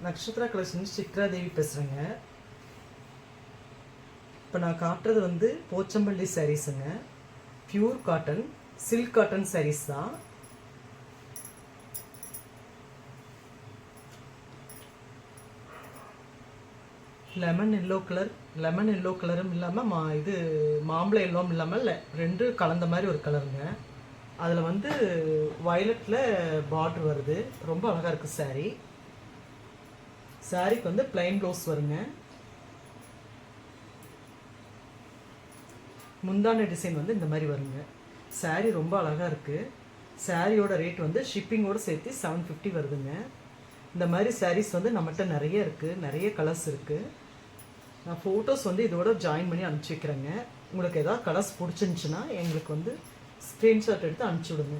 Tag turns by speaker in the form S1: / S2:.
S1: Nakshatra collection Chitra தேவி பேசுகிறேங்க. இப்போ நான் காட்டுறது வந்து போச்சம்பள்ளி சாரீஸுங்க. Pure cotton, silk cotton sarees தான். லெமன் எல்லோ கலரும் இல்லாமல் இது மாம்பழ எல்லோவும் இல்லாமல் ரெண்டு கலந்த மாதிரி ஒரு கலருங்க. அதில் வந்து வயலட்டில் பார்டர் வருது. ரொம்ப அழகாக இருக்குது சாரீ. சாரீக்கு வந்து பிளைன் ப்ளவுஸ் வருங்க. முந்தான டிசைன் வந்து இந்த மாதிரி வருங்க. சாரீ ரொம்ப அழகாக இருக்குது. சாரியோட ரேட் வந்து ஷிப்பிங்கோடு சேர்த்து 750 வருதுங்க. இந்த மாதிரி சாரீஸ் வந்து நம்மகிட்ட நிறைய இருக்குது, நிறைய கலர்ஸ் இருக்குது. நான் ஃபோட்டோஸ் வந்து இதோட ஜாயின் பண்ணி அனுப்பிச்சி வைக்கிறேங்க. உங்களுக்கு எதாவது கலர்ஸ் பிடிச்சிருந்துச்சின்னா எங்களுக்கு வந்து ஸ்க்ரீன்ஷாட் எடுத்து அனுப்பிச்சி விடுங்க.